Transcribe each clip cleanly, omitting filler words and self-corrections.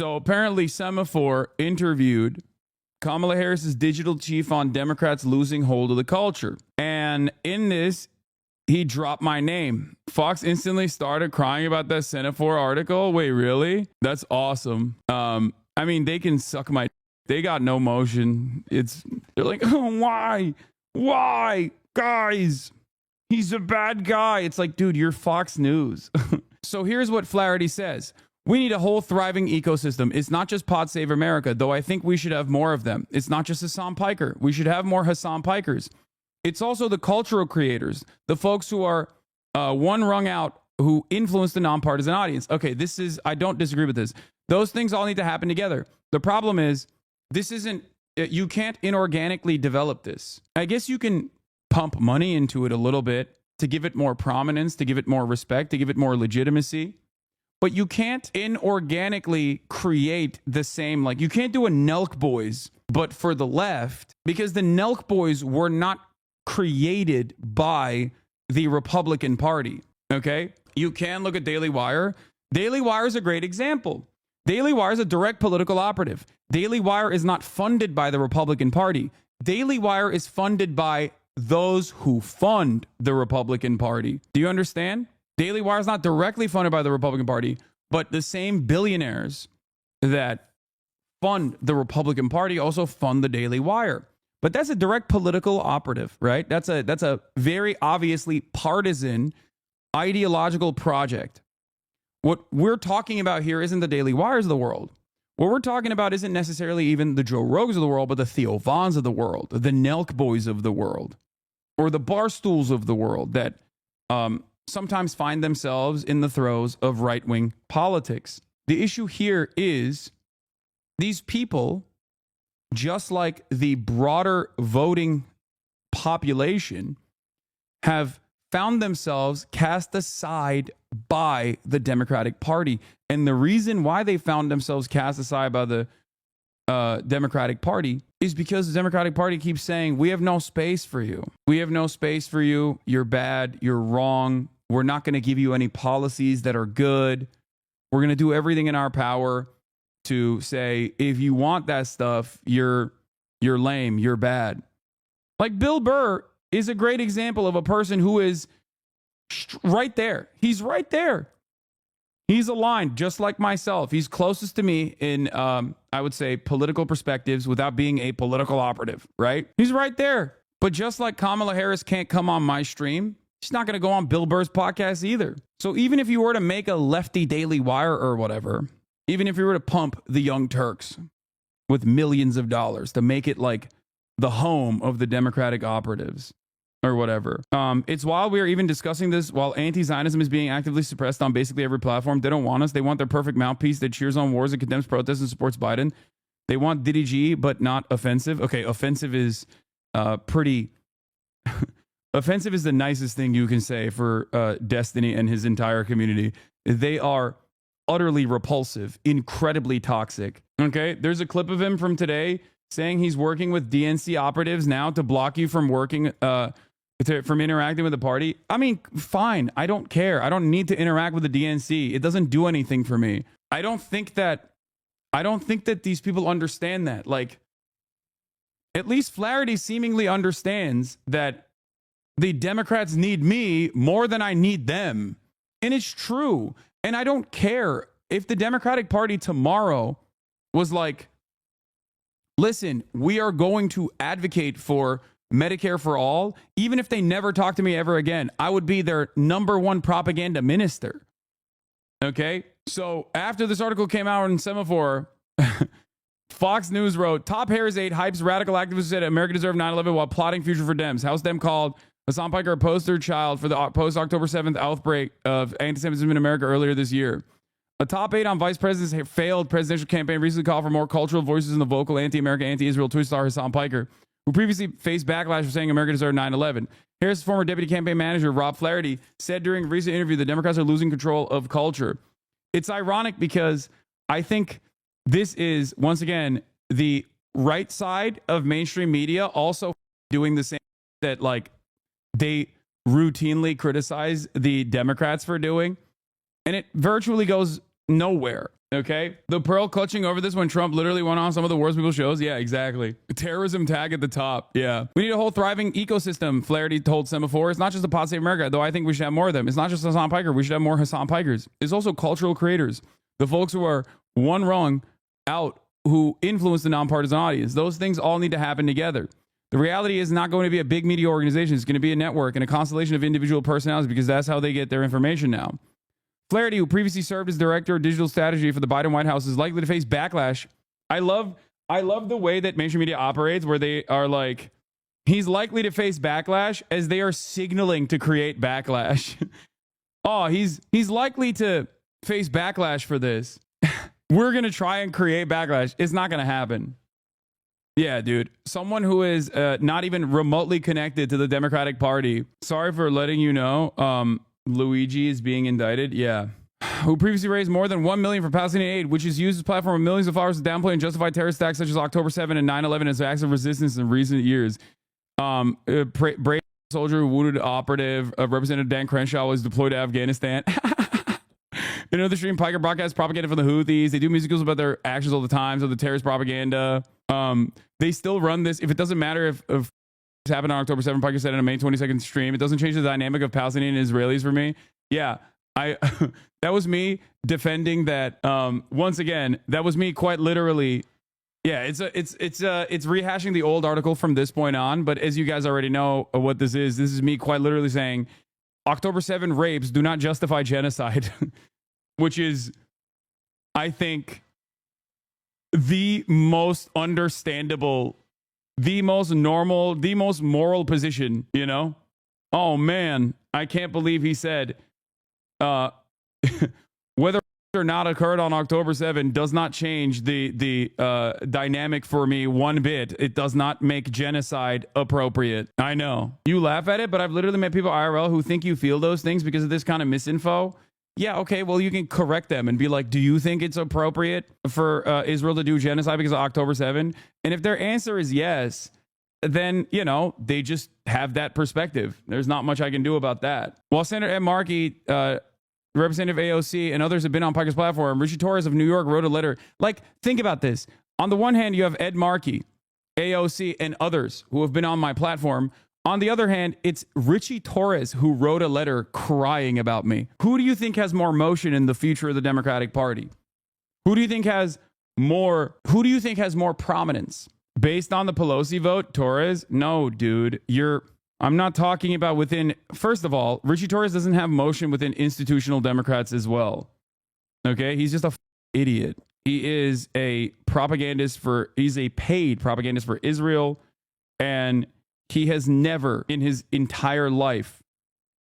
So apparently Semaphore interviewed Kamala Harris's digital chief on Democrats losing hold of the culture. And in this, he dropped my name. Fox instantly started crying about that Semaphore article. Wait, really? That's awesome. I mean, they can suck my... They got no motion. They're like, oh, why? Why? Guys, he's a bad guy. It's like, dude, you're Fox News. So here's what Flaherty says. We need a whole thriving ecosystem. It's not just Pod Save America, though I think we should have more of them. It's not just Hasan Piker. We should have more Hasan Pikers. It's also the cultural creators, the folks who are one rung out, who influence the nonpartisan audience. Okay, I don't disagree with this. Those things all need to happen together. The problem is, you can't inorganically develop this. I guess you can pump money into it a little bit to give it more prominence, to give it more respect, to give it more legitimacy. But you can't inorganically create the same, like you can't do a Nelk Boys, but for the left, because the Nelk Boys were not created by the Republican Party, okay? You can look at Daily Wire. Daily Wire is a great example. Daily Wire is a direct political operative. Daily Wire is not funded by the Republican Party. Daily Wire is funded by those who fund the Republican Party. Do you understand? Daily Wire is not directly funded by the Republican Party, but the same billionaires that fund the Republican Party also fund the Daily Wire. But that's a direct political operative, right? That's a very obviously partisan ideological project. What we're talking about here isn't the Daily Wires of the world. What we're talking about isn't necessarily even the Joe Rogans of the world, but the Theo Vons of the world, the Nelk Boys of the world, or the Barstools of the world that sometimes find themselves in the throes of right-wing politics. The issue here is these people, just like the broader voting population, have found themselves cast aside by the Democratic Party. And the reason why they found themselves cast aside by the Democratic Party is because the Democratic Party keeps saying, we have no space for you. We have no space for you. You're bad. You're wrong. We're not going to give you any policies that are good. We're going to do everything in our power to say, if you want that stuff, you're lame. You're bad. Like Bill Burr is a great example of a person who is right there. He's right there. He's aligned just like myself. He's closest to me in, I would say, political perspectives without being a political operative, right? He's right there. But just like Kamala Harris can't come on my stream, she's not going to go on Bill Burr's podcast either. So even if you were to make a lefty Daily Wire or whatever, even if you were to pump the Young Turks with millions of dollars to make it like the home of the Democratic operatives, or whatever. It's while we are even discussing this, while anti-Zionism is being actively suppressed on basically every platform, they don't want us. They want their perfect mouthpiece that cheers on wars and condemns protests and supports Biden. They want Diddy G, but not offensive. Okay, offensive is pretty... offensive is the nicest thing you can say for Destiny and his entire community. They are utterly repulsive, incredibly toxic. Okay, there's a clip of him from today saying he's working with DNC operatives now to block you from working... from interacting with the party. I mean, fine. I don't care. I don't need to interact with the DNC. It doesn't do anything for me. I don't think that these people understand that. Like, at least Flaherty seemingly understands that the Democrats need me more than I need them. And it's true. And I don't care if the Democratic Party tomorrow was like, listen, we are going to advocate for Medicare for all. Even if they never talk to me ever again, I would be their number one propaganda minister. Okay? So after this article came out in Semaphore, Fox News wrote, top Harris aide hypes radical activists who said America deserved 9/11 while plotting future for Dems. House Dem called Hasan Piker a poster child for the post-October 7th outbreak of anti-Semitism in America earlier this year. A top aide on vice president's failed presidential campaign recently called for more cultural voices in the vocal anti-American, anti-Israel Twitch star Hasan Piker, who previously faced backlash for saying America deserved 9/11. Harris' former deputy campaign manager, Rob Flaherty, said during a recent interview the Democrats are losing control of culture. It's ironic because I think this is, once again, the right side of mainstream media also doing the same that, like, they routinely criticize the Democrats for doing. And it virtually goes nowhere. Okay. The pearl clutching over this when Trump literally went on some of the worst people shows. Yeah, exactly. Terrorism tag at the top. Yeah. We need a whole thriving ecosystem, Flaherty told Semaphore. It's not just the Pod Save America, though I think we should have more of them. It's not just Hasan Piker. We should have more Hasan Pikers. It's also cultural creators, the folks who are one rung out, who influence the nonpartisan audience. Those things all need to happen together. The reality is not going to be a big media organization. It's going to be a network and a constellation of individual personalities because that's how they get their information now. Flaherty, who previously served as director of digital strategy for the Biden White House, is likely to face backlash. I love the way that mainstream media operates, where they are like, he's likely to face backlash as they are signaling to create backlash. Oh, he's likely to face backlash for this. We're going to try and create backlash. It's not going to happen. Yeah, dude. Someone who is not even remotely connected to the Democratic Party. Sorry for letting you know. Luigi is being indicted. Yeah. Who previously raised more than $1 million for Palestinian aid, which is used as a platform of millions of followers to downplay and justify terrorist attacks such as October 7 and 9/11 as acts of resistance in recent years. Brave soldier, wounded operative, Representative Dan Crenshaw was deployed to Afghanistan. The stream Piker broadcasts propaganda from the Houthis. They do musicals about their actions all the time, so the terrorist propaganda. They still run this. If it doesn't matter if this happened on October 7th, Piker said in a May 22nd stream, it doesn't change the dynamic of Palestinian and Israelis for me. Yeah, that was me defending that. Once again, that was me quite literally. Yeah, it's rehashing the old article from this point on. But as you guys already know what this is me quite literally saying October 7 rapes do not justify genocide, which is, I think, the most understandable, the most normal, the most moral position, Oh man, I can't believe he said whether or not occurred on October 7 does not change the dynamic for me one bit. It does not make genocide appropriate. I know. You laugh at it, but I've literally met people IRL who think you feel those things because of this kind of misinfo. Yeah, okay, well, you can correct them and be like, do you think it's appropriate for Israel to do genocide because of October 7? And if their answer is yes, then, they just have that perspective. There's not much I can do about that. While Senator Ed Markey, Representative AOC, and others have been on Piker's platform, Richie Torres of New York wrote a letter. Like, think about this. On the one hand, you have Ed Markey, AOC, and others who have been on my platform. On the other hand, it's Richie Torres who wrote a letter crying about me. Who do you think has more motion in the future of the Democratic Party? Who do you think has more prominence? Based on the Pelosi vote, Torres? No, dude. I'm not talking about within. First of all, Richie Torres doesn't have motion within institutional Democrats as well. Okay? He's just a idiot. He is a he's a paid propagandist for Israel, and he has never in his entire life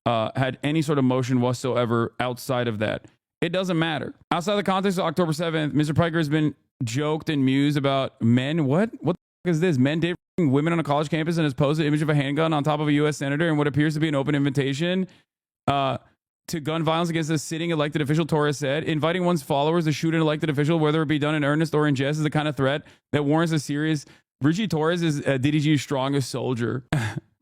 had any sort of motion whatsoever outside of that. It doesn't matter. Outside the context of October 7th, Mr. Piker has been joked and mused about men. What the f- is this? Men dating women on a college campus and has posted an image of a handgun on top of a U.S. senator in what appears to be an open invitation to gun violence against a sitting elected official. Torres said, inviting one's followers to shoot an elected official, whether it be done in earnest or in jest, is the kind of threat that warrants a serious. Richie Torres is DDG's strongest soldier.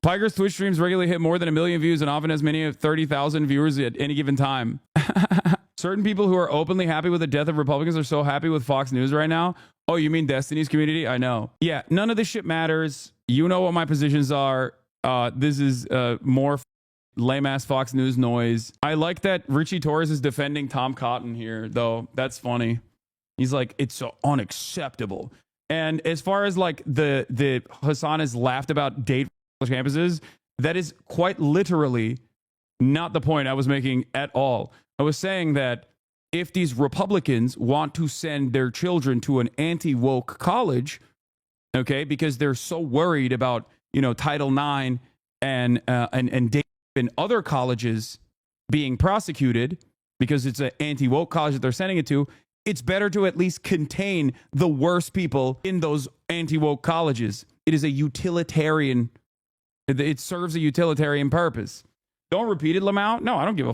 Piker's Twitch streams regularly hit more than 1 million views and often as many as 30,000 viewers at any given time. Certain people who are openly happy with the death of Republicans are so happy with Fox News right now. Oh, you mean Destiny's community? I know. Yeah, none of this shit matters. You know what my positions are. This is more lame-ass Fox News noise. I like that Richie Torres is defending Tom Cotton here, though. That's funny. He's like, it's so unacceptable. And as far as like the Hasan has laughed about date campuses, that is quite literally not the point I was making at all. I was saying that if these Republicans want to send their children to an anti-woke college, okay, because they're so worried about, Title IX and other colleges being prosecuted because it's an anti-woke college that they're sending it to, it's better to at least contain the worst people in those anti-woke colleges. It is a utilitarian. It serves a utilitarian purpose. Don't repeat it, Lamau. No, I don't give a.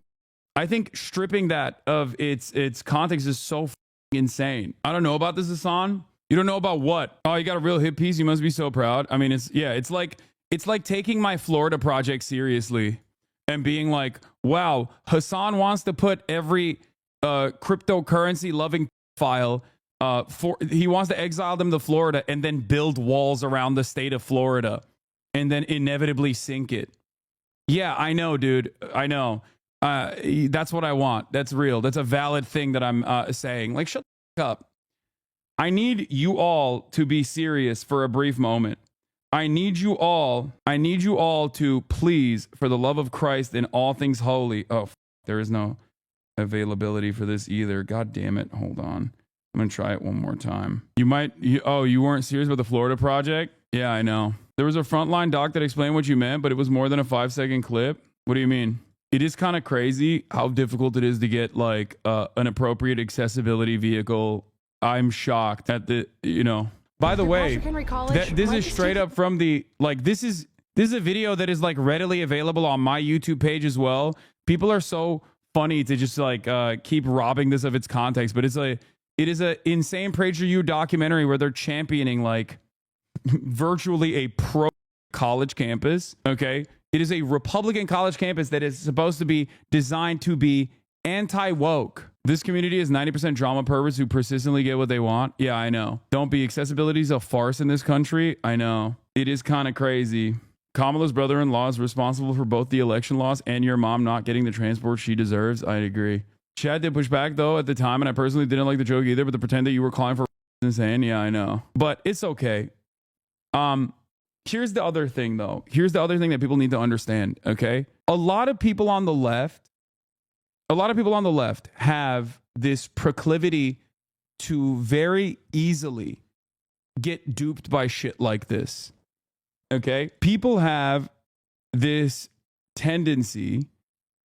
I think stripping that of its context is so insane. I don't know about this, Hasan. You don't know about what? Oh, you got a real hit piece. You must be so proud. I mean, it's like taking my Florida project seriously and being like, wow, Hasan wants to put every cryptocurrency loving file. He wants to exile them to Florida and then build walls around the state of Florida and then inevitably sink it. Yeah, I know, dude. I know. That's what I want. That's real. That's a valid thing that I'm saying. Like, shut the fuck up. I need you all to be serious for a brief moment. I need you all to please, for the love of Christ and all things holy. Oh, there is no availability for this either. God damn it. Hold on. I'm going to try it one more time. You weren't serious about the Florida project? Yeah, I know. There was a frontline doc that explained what you meant, but it was more than a 5-second clip. What do you mean? It is kind of crazy how difficult it is to get like an appropriate accessibility vehicle. I'm shocked at the, by the way, this is straight up from the, like, this is a video that is like readily available on my YouTube page as well. People are so funny to just like keep robbing this of its context, but it is a insane PragerU documentary where they're championing like virtually a pro college campus. Okay. It is a Republican college campus that is supposed to be designed to be anti-woke. This community is 90% drama perverts who persistently get what they want. Yeah, I know. Don't be. Accessibility is a farce in this country. I know. It is kind of crazy. Kamala's brother-in-law is responsible for both the election loss and your mom not getting the transport she deserves. I agree. Chad did push back though at the time, and I personally didn't like the joke either, but to pretend that you were calling for insane. Yeah, I know. But it's okay. Here's the other thing though. Here's the other thing that people need to understand, okay? A lot of people on the left have this proclivity to very easily get duped by shit like this. Okay? People have this tendency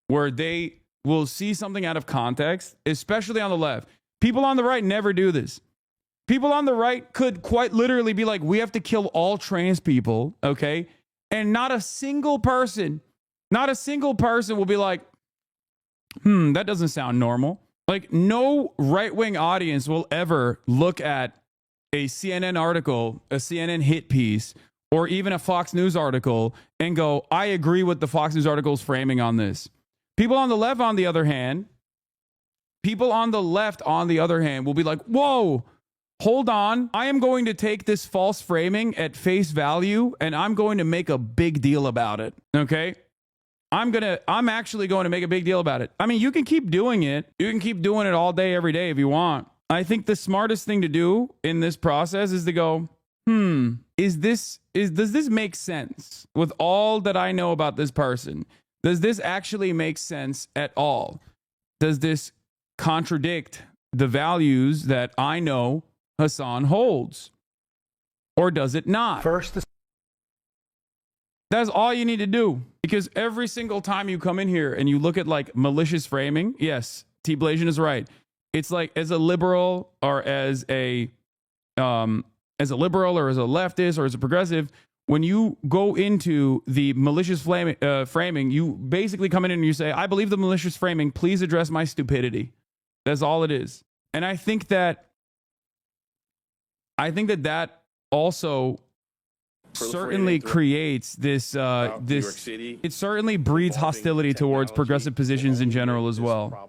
where they will see something out of context, especially on the left. People on the right never do this. People on the right could quite literally be like, we have to kill all trans people, okay? And not a single person will be like, that doesn't sound normal. Like, no right-wing audience will ever look at a CNN article, a CNN hit piece, or even a Fox News article and go, I agree with the Fox News article's framing on this. People on the left, on the other hand, will be like, whoa, hold on. I am going to take this false framing at face value and I'm going to make a big deal about it. Okay? I'm actually going to make a big deal about it. I mean, you can keep doing it. You can keep doing it all day, every day if you want. I think the smartest thing to do in this process is to go, does this make sense with all that I know about this person? Does this actually make sense at all? Does this contradict the values that I know Hasan holds? Or does it not? That's all you need to do. Because every single time you come in here and you look at like malicious framing, yes, T. Blasian is right. It's like as a liberal or as a liberal or as a leftist or as a progressive, when you go into the malicious framing, you basically come in and you say, I believe the malicious framing, please address my stupidity. That's all it is. And I think that also certainly creates this it certainly breeds hostility towards progressive positions in general as well.